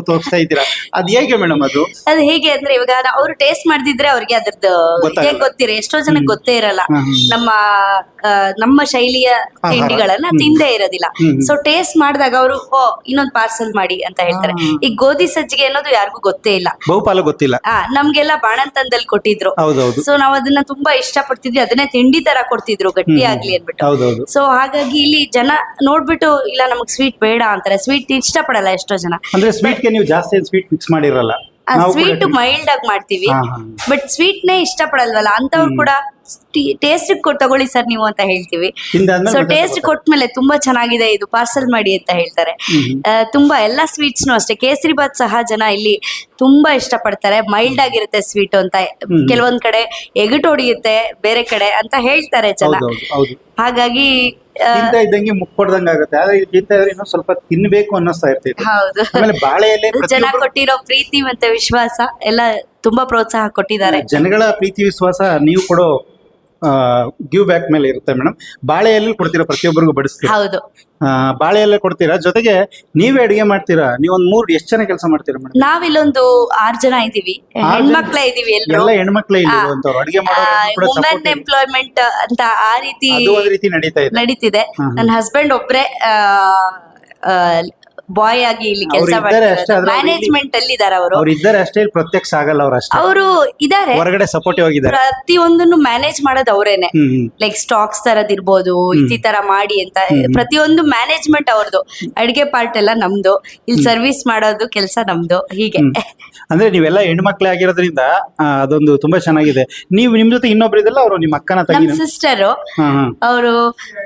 ತೋರಿಸ್ತಾ ಇದ್ದೀರಾ. ಅದ್ ಹೇಗೆ ಮೇಡಮ್ ಅದು? ಅದು ಹೇಗೆ ಅಂದ್ರೆ, ಇವಾಗ ಅವ್ರು ಟೇಸ್ಟ್ ಮಾಡ್ದಿದ್ರೆ ಅವ್ರಿಗೆ ಅದ್ರದ್ದು ಗೊತ್ತಾಗಲ್ಲ. ಗೊತ್ತಿರ, ಎಷ್ಟೋ ಜನಕ್ಕೆ ಗೊತ್ತೇ ಇರಲ್ಲ. ಹ್ಮ್. ನಮ್ಮ ಶೈಲಿಯ ತಿಂಡಿಗಳನ್ನ ತಿಂದೇ ಇರೋದಿಲ್ಲ. ಸೊ ಟೇಸ್ಟ್ ಮಾಡಿದಾಗ ಅವರು ಇನ್ನೊಂದ್ ಪಾರ್ಸಲ್ ಮಾಡಿ ಅಂತ ಹೇಳ್ತಾರೆ. ಈ ಗೋಧಿ ಸಜ್ಜಿಗೆ ಅನ್ನೋದು ಯಾರಿಗೂ ಗೊತ್ತೇ ಇಲ್ಲ. ಬಹುಪಾಲು ಗೊತ್ತಿಲ್ಲ. ನಮ್ಗೆಲ್ಲ ಬಾಣಂತನದಲ್ಲಿ ಕೊಟ್ಟಿದ್ರು. ಹೌದೌದು. ಸೊ ನಾವ್ ಅದನ್ನ ತುಂಬಾ ಇಷ್ಟ ಪಡ್ತಿದ್ವಿ. ಅದನ್ನೇ ತಿಂಡಿ ತರ ಕೊಡ್ತಿದ್ರು, ಗಟ್ಟಿ ಆಗ್ಲಿ ಅನ್ಬಿಟ್ಟು. ಹೌದೌದು. ಸೊ ಹಾಗಾಗಿ ಇಲ್ಲಿ ಜನ ನೋಡ್ಬಿಟ್ಟು ಇಲ್ಲ ನಮಗ್ ಸ್ವೀಟ್ ಬೇಡ ಅಂತಾರೆ. ಸ್ವೀಟ್ ಇಷ್ಟ ಪಡಲ್ಲ ಎಷ್ಟೋ ಜನ. ಅಂದ್ರೆ ಸ್ವೀಟ್ಗೆ ನೀವು ಜಾಸ್ತಿ ಸ್ವೀಟ್ ಮಿಕ್ಸ್ ಮಾಡಿರಲ್ಲ. ನಾವು ಕೂಡ ಸ್ವೀಟ್ ಮೈಲ್ಡ್ ಆಗಿ ಮಾಡ್ತೀವಿ, ಹಾ, ಹಾ. ಬಟ್ ಸ್ವೀಟ್ ನೇ ಇಷ್ಟ ಪಡಲ್ವಲ್ಲ ಅಂತವ್ರು ಕೂಡ ಟೇಸ್ಟ್ ತಗೊಳ್ಳಿ ಸರ್ ನೀವು ಅಂತ ಹೇಳ್ತೀವಿ. ತಿಂದಾದ್ಮೇಲೆ ಸೊ ಮತ್ತೆ ಟೇಸ್ಟ್ ಕೊಟ್ಮೇಲೆ ತುಂಬಾ ಚೆನ್ನಾಗಿದೆ, ಇದು ಪಾರ್ಸಲ್ ಮಾಡಿ ಅಂತ ಹೇಳ್ತಾರೆ. ತುಂಬಾ ಎಲ್ಲಾ ಸ್ವೀಟ್ಸ್ನು ಅಷ್ಟೇ. ಕೇಸರಿ ಬಾತ್ ಸಹ ಜನ ಇಲ್ಲಿ ತುಂಬಾ ಇಷ್ಟ ಪಡ್ತಾರೆ. ಮೈಲ್ಡ್ ಆಗಿರುತ್ತೆ ಸ್ವೀಟ್ ಅಂತ. ಕೆಲವೊಂದ್ ಕಡೆ ಎಗಟು ಹೊಡಿಯುತ್ತೆ ಬೇರೆ ಕಡೆ ಅಂತ ಹೇಳ್ತಾರೆ ಜನ. ಹೌದು. ಹಾಗಾಗಿ ತಿಂತಾ ಇದ್ದಂಗೆ ಮುಕ್ ಕೊಡ್ದಂಗ ಆಗುತ್ತೆ. ಆದ್ರೆ ಇದು ತಿಂತಾ ಇದ್ರೆ ಇನ್ನೂ ಸ್ವಲ್ಪ ತಿನ್ಬೇಕು ಅನ್ನಿಸ್ತಾ ಇರ್ತೈತೆ. ಹೌದು. ಆಮೇಲೆ ಬಾಳೆ ಎಲೆ ಜನ ಕೊಟ್ಟಿರೋ ಪ್ರೀತಿ ಮತ್ತೆ ವಿಶ್ವಾಸ ಎಲ್ಲ ತುಂಬಾ ಪ್ರೋತ್ಸಾಹ ಕೊಟ್ಟಿದ್ದಾರೆ. ಜನಗಳ ಪ್ರೀತಿ ವಿಶ್ವಾಸ ನೀವು ಕೊಡೋ ಗಿವ್ ಬ್ಯಾಕ್ ಮೇಲೆ ಇರುತ್ತೆ ಮೇಡಮ್. ಬಾಳೆ ಎಲೆ ಕೊಡ್ತೀರಾ, ಪ್ರತಿಯೊಬ್ಬರಿಗೂ ಬಡಿಸ್ತೀರಾ. ಹೌದು. ಬಾಳೆ ಎಲೆ ಕೊಡ್ತೀರಾ, ಜೊತೆಗೆ ನೀವೇ ಅಡಿಗೆ ಮಾಡ್ತೀರಾ. ನೀವು ಒಂದ್ ಎಷ್ಟು ಜನ ಕೆಲಸ ಮಾಡ್ತೀರಾ ಮೇಡಮ್? ನಾವಿಲ್ಲೊಂದು 6 ಜನ ಇದೀವಿ, ಹೆಣ್ಮಕ್ಳೇ ಇದೀವಿ ಎಲ್ರು. ಎಲ್ಲ ಹೆಣ್ಮಕ್ಳೇ ಇಲ್ಲಿರುವಂತವ್ರು. ಅಡಿಗೆ ಮಾಡೋರು ವುಮೆನ್ ಎಂಪ್ಲಾಯ್ಮೆಂಟ್ ಅಂತ ಆ ರೀತಿ ಅದು ಒಂದ್ ರೀತಿ ನಡೀತಿದೆ. ನನ್ನ ಹಸ್ಬೆಂಡ್ ಒಬ್ರೆ ಬಾಯ್ ಆಗಿ ಇಲ್ಲಿ ಕೆಲಸ ಅವ್ರು ಇದ್ದಾರೆ ಅಷ್ಟೇ, ಮಾಡ್ತಾರೆ. ಆದ್ರೆ ಮ್ಯಾನೇಜ್ಮೆಂಟ್ ಅಲ್ಲಿ ಇದಾರೆ ಅವರು. ಅವ್ರು ಇದ್ದಾರೆ ಅಷ್ಟೇ, ಇಲ್ಲಿ ಪ್ರತ್ಯಕ್ಷ ಆಗಲ್ಲ ಅವ್ರು ಅಷ್ಟೇ. ಅವರು ಇದಾರೆ, ಹೊರಗಡೆ ಸಪೋರ್ಟಿವ್ ಆಗಿದ್ದಾರೆ. ಪ್ರತಿಯೊಂದನ್ನು ಮ್ಯಾನೇಜ್ ಮಾಡೋದು ಅವರೇನೆ. ಲೈಕ್ ಸ್ಟಾಕ್ಸ್ ತರದಿರ್ಬೋದು, ಈ ತರ ಮಾಡಿ ಅಂತ ಪ್ರತಿಯೊಂದು ಮ್ಯಾನೇಜ್ಮೆಂಟ್ ಅವ್ರದ್ದು. ಅಡಿಗೆ ಪಾರ್ಟ್ ಎಲ್ಲ ನಮ್ದು, ಇಲ್ಲಿ ಸರ್ವಿಸ್ ಮಾಡೋದು ಕೆಲಸ ನಮ್ದು. ಹೀಗೆ ಅಂದ್ರೆ ನೀವೆಲ್ಲ ಹೆಣ್ಮಕ್ಳೇ ಆಗಿರೋದ್ರಿಂದ ಅದೊಂದು ತುಂಬಾ ಚೆನ್ನಾಗಿದೆ. ನೀವು ನಿಮ್ ಜೊತೆ ಇನ್ನೊಬ್ರು ಇದೆಲ್ಲ, ಅವರು ನಿಮ್ಮ ಅಕ್ಕನ ನಮ್ ತಂಗಿ? ಸಿಸ್ಟರ್ ಅವರು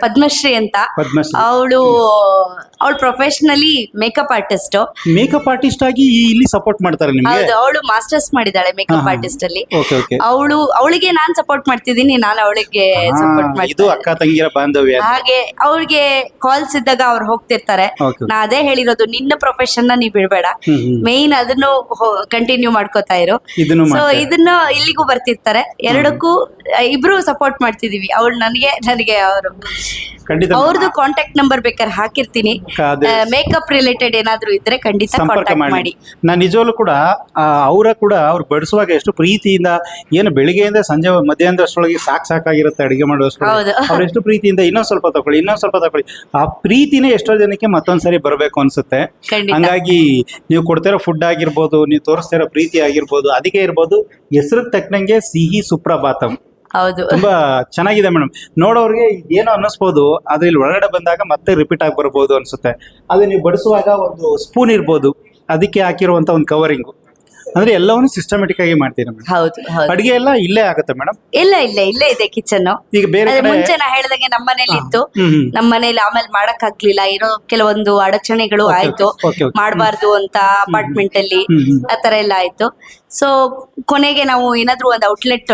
ಪದ್ಮಶ್ರೀ ಅಂತ. ಪದ್ಮಶ್ರೀ. ಅವಳು professionally makeup artist. Makeup artist ಆಗಿ ಇಲ್ಲಿ ಸಪೋರ್ಟ್ ಮಾಡ್ತಾರೆ ನಿಮ್ಗೆ? ಹೌದು, ಅವಳು ಮಾಸ್ಟರ್ಸ್ ಮಾಡಿದಾಳೆ ಮೇಕಪ್ ಆರ್ಟಿಸ್ಟ್ ಅಲ್ಲಿ. ಓಕೆ. ಅವಳಿಗೆ ನಾನ್ ಸಪೋರ್ಟ್ ಮಾಡ್ತಿದ್ದೀನಿ, ನಾನು ಅವಳಿಗೆ ಸಪೋರ್ಟ್ ಇದು ಮಾಡ್ತೀನಿ. ಅಕ್ಕ ತಂಗಿಯರ ಬಾಂಧವ್ಯ. ಹಾಗೆ ಅವ್ರಿಗೆ ಕಾಲ್ಸ್ ಇದ್ದಾಗ ಅವ್ರು ಹೋಗ್ತಿರ್ತಾರೆ. Okay. ನಾ ಅದೇ ಹೇಳಿರೋದು, ನಿನ್ನ ಪ್ರೊಫೆಷನ್ ನ ನೀ ಬಿಡ್ಬೇಡ, ಮೇನ್ ಅದನ್ನು ಕಂಟಿನ್ಯೂ ಮಾಡ್ಕೋತಾ ಇರು. ಇದನ್ನು ಸೊ ಮಾಡ್ತಾರೆ. ಇದನ್ನ ಇಲ್ಲಿಗೂ ಬರ್ತಿರ್ತಾರೆ. ಎರಡಕ್ಕೂ ಇಬ್ರು ಸಪೋರ್ಟ್ ಮಾಡ್ತಿದೀವಿ. ಅವಳು ನನಗೆ ಅವರು ಖಂಡಿತ ಅವ್ರದ್ದು ಕಾಂಟ್ಯಾಕ್ಟ್ ನಂಬರ್ ಬೇಕಾದ್ರೆ ಹಾಕಿರ್ತೀನಿ. ಅದೇ. ಮೇಕಪ್ ರಿಲೇಟೆಡ್ ಏನಾದ್ರು ಇದ್ರೆ ಖಂಡಿತ ಸಂಪರ್ಕ ಕಾಂಟ್ಯಾಕ್ಟ್ ಮಾಡಿ. ಮಾಡಿ. ನಾನು ನಿಜವಾಗ್ಲೂ ಕೂಡ ಅವ್ರು ಬಡಿಸುವಾಗ ಎಷ್ಟು ಪ್ರೀತಿಯಿಂದ, ಏನು ಬೆಳಿಗ್ಗೆಯಿಂದ ಸಂಜೆ ಮಧ್ಯಾಹ್ನದಷ್ಟೊಳಗೆ ಸಾಕಾಗಿರುತ್ತೆ ಅಡಿಗೆ ಮಾಡೋಷ್ಟೊಳಗೆ. ಹೌದು. ಅವ್ರು ಎಷ್ಟು ಪ್ರೀತಿಯಿಂದ ಇನ್ನೊಂದ್ ಸ್ವಲ್ಪ ತಗೊಳ್ಳಿ. ಆ ಪ್ರೀತಿನೇ ಎಷ್ಟೋ ಜನಕ್ಕೆ ಮತ್ತೊಂದ್ಸರಿ ಬರ್ಬೇಕು ಅನ್ಸುತ್ತೆ. ಖಂಡಿತ. ಹಂಗಾಗಿ ನೀವು ಕೊಡ್ತಿರೋ ಫುಡ್ ಆಗಿರ್ಬೋದು, ನೀವು ತೋರಿಸ್ತಿರೋ ಪ್ರೀತಿ ಆಗಿರ್ಬೋದು, ಅದಕ್ಕೆ ಇರ್ಬೋದು ಹೆಸರಿಗೆ ತಕ್ಕನಂಗೆ ಸಿಹಿ ಸುಪ್ರಭಾತಂ. ಹೌದು. ತುಂಬಾ ಚೆನ್ನಾಗಿದೆ ಮೇಡಮ್. ನೋಡೋರಿಗೆ ಏನೋ ಅನ್ನಿಸ್ಬೋದು, ಆದ್ರೆ ಇಲ್ಲಿ ಒಳಗಡೆ ಬಂದಾಗ ಮತ್ತೆ ರಿಪೀಟ್ ಆಗಿ ಬರ್ಬೋದು ಅನ್ಸುತ್ತೆ. ಅದು ನೀವು ಬಡಿಸುವಾಗ ಒಂದು ಸ್ಪೂನ್ ಇರ್ಬೋದು, ಅದಕ್ಕೆ ಹಾಕಿರುವಂತ ಒಂದು ಕವರಿಂಗು, ಅಂದ್ರೆ ಎಲ್ಲವನ್ನೂ ಸಿಸ್ಟಮೆಟಿಕ್ ಆಗಿ ಮಾಡ್ತೀರಾ ಮೇಡಮ್? ಹೌದು ಹೌದು. ಅಡಿಗೆ ಎಲ್ಲ ಇಲ್ಲೇ ಆಗುತ್ತೆ ಮೇಡಮ್? ಇಲ್ಲೇ ಇದೆ ಕಿಚನ್. ಈಗ ಬೇರೆ ಕಡೆ ಮುಂಚೆ ನಾ ಹೇಳ್ದಂಗೆ ನಮ್ಮ ಮನೇಲಿ ಇತ್ತು. ಹ್ಮ್. ನಮ್ಮ ಮನೇಲಿ ಆಮೇಲೆ ಮಾಡಕ್ ಆಗ್ಲಿಲ್ಲ, ಏನೋ ಕೆಲವೊಂದು ಅಡಚಣೆಗಳು Okay, ಆಯ್ತು. okay. ಮಾಡಬಾರ್ದು ಅಂತ ಅಪಾರ್ಟ್ಮೆಂಟ್ ಅಲ್ಲಿ ಹ್ಮ್. ಆತರ ಎಲ್ಲ ಆಯ್ತು. ಸೊ ಕೊನೆಗೆ ನಾವು ಏನಾದ್ರು ಒಂದು ಔಟ್ಲೆಟ್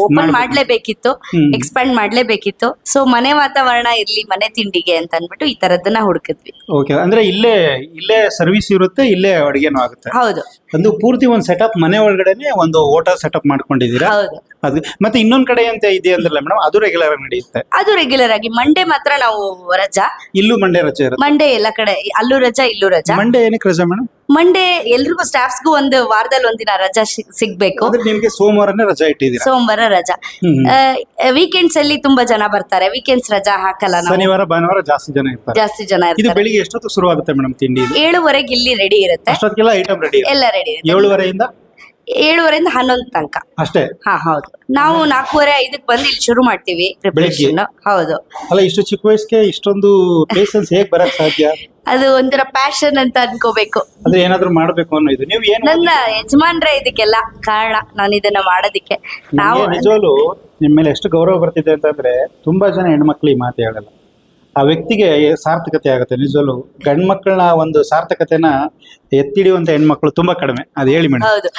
ಓಪನ್ ಮಾಡ್ಲೇಬೇಕಿತ್ತು, ಎಕ್ಸ್ಪ್ಯಾಂಡ್ ಮಾಡ್ಲೇಬೇಕಿತ್ತು. ಸೊ ಮನೆ ವಾತಾವರಣ ಇರ್ಲಿ, ಮನೆ ತಿಂಡಿಗೆ ಅಂತ ಅನ್ಬಿಟ್ಟು ಈ ತರದನ್ನ ಹುಡುಕಿದ್ವಿ. ಓಕೆ, ಅಂದ್ರೆ ಇಲ್ಲೇ ಸರ್ವಿಸ್ ಇರುತ್ತೆ, ಇಲ್ಲೇ ಅಡಿಗೆನೂ ಆಗುತ್ತೆ. ಹೌದು ಒಂದು ಪೂರ್ತಿ ಒಂದು ಸೆಟಪ್ ಮನೆ ಒಳಗಡೆನೆ ಒಂದು ಹೋಟೆಲ್ ಸೆಟಪ್ ಮಾಡ್ಕೊಂಡಿದ್ದೀರಾ? ಹೌದು. ಅದು ಮತ್ತೆ ಇನ್ನೊಂದ್ ಕಡೆ ಅಂತ ಇದೆ ಅಂದ್ರಲ್ಲ ಮೇಡಮ್, ಅದು ರೆಗ್ಯುಲರ್ ಆಗಿ ನಡೆಯುತ್ತೆ? ಅದು ರೆಗ್ಯುಲರ್ ಆಗಿ. ಮಂಡೇ ಮಾತ್ರ ನಾವು ರಜಾ. ಇಲ್ಲೂ ಮಂಡೇ ರಜೆ ಇರುತ್ತೆ? ಮಂಡೇ ಎಲ್ಲ ಕಡೆ, ಅಲ್ಲೂ ರಜಾ ಇಲ್ಲೂ ರಜಾ. ಮಂಡೇ ಏನಕ್ಕೆ ರಜೆ ಮೇಡಮ್? ಮಂಡೇ ಎಲ್ರಿಗೂ ಸ್ಟಾಫ್ಸ್ಗೂ ಒಂದು ವಾರದಲ್ಲಿ ಒಂದಿನ ರಜಾ ಸಿಗ್ಬೇಕು. ಅಂದ್ರೆ ನಿಮ್ಗೆ ಸೋಮವಾರನೇ ರಜೆ ಇಟ್ಟಿದ್ದೀರಾ? ಸೋಮವಾರ ರಜಾ. ವೀಕೆಂಡ್ಸ್ ಅಲ್ಲಿ ತುಂಬಾ ಜನ ಬರ್ತಾರೆ, ವೀಕೆಂಡ್ಸ್ ರಜಾ ಹಾಕಲ್ಲ ನಾವು. ಶನಿವಾರ ಭಾನುವಾರ ಜಾಸ್ತಿ ಜನ ಇರ್ತಾರೆ. ಜಾಸ್ತಿ ಜನ ಇದು ಇರ್ತಾರೆ. ಬೆಳಿಗ್ಗೆ ಎಷ್ಟೊತ್ತು ಶುರು ಆಗುತ್ತೆ ಮೇಡಮ್ ತಿಂಡಿ? 7:30 ಇಲ್ಲಿ ರೆಡಿ ಇರುತ್ತೆ. ಅಷ್ಟೊತ್ತಿಗೆಲ್ಲ ಐಟಮ್ ರೆಡಿ? ಎಲ್ಲ ರೆಡಿ ಇರುತ್ತೆ. 7:30 7:30 11 ತನಕ ಅಷ್ಟೇ? ಹಾ ಹೌದು. ನಾವು 4:45 ಬಂದು ಇಲ್ಲಿ ಶುರು ಮಾಡ್ತೀವಿ ಪ್ರಿಪರೇಷನ್. ಹೌದು. ಅಲ್ಲ, ಇಷ್ಟು ಚಿಕ್ಕ ವಯಸ್ಸಿಗೆ ಇಷ್ಟೊಂದು ಪೇಷನ್ಸ್ ಹೇಗ್ ಬರಕ್ ಸಾಧ್ಯ? ಅದು ಒಂಥರ ಪ್ಯಾಷನ್ ಅಂತ ಅನ್ಕೋಬೇಕು. ಅಂದ್ರೆ ಏನಾದ್ರು ಮಾಡ್ಬೇಕು ಅನ್ನೋ ಇದು. ನೀವು ಏನು ನನ್ನ ಯಜಮಾನ್ರೆ ಇದಕ್ಕೆಲ್ಲ ಕಾರಣ, ನಾನು ಇದನ್ನ ಮಾಡೋದಿಕ್ಕೆ. ನಾವು ನಿಜವಾಗ್ಲು ನಿಮ್ಮ ಮೇಲೆ ಎಷ್ಟು ಗೌರವ ಬರ್ತಿದೆ ಅಂತಂದ್ರೆ, ತುಂಬಾ ಜನ ಹೆಣ್ಮಕ್ಳು ಈ ಮಾತು ಹೇಳಲ್ಲ. ಆ ವ್ಯಕ್ತಿಗೆ ಸಾರ್ಥಕತೆ ಆಗುತ್ತೆ. ನಿಜವಾಗ್ಲು ಗಂಡ್ ಮಕ್ಕಳನ್ನ ಒಂದು ಸಾರ್ಥಕತೆನ ಎತ್ತಿಡಿಯುವಂತ ಹೆಣ್ಮಕ್ಳು ತುಂಬಾ ಕಡಿಮೆ. ಅದು ಹೇಳಿ ಮೇಡಮ್. ಹೌದು,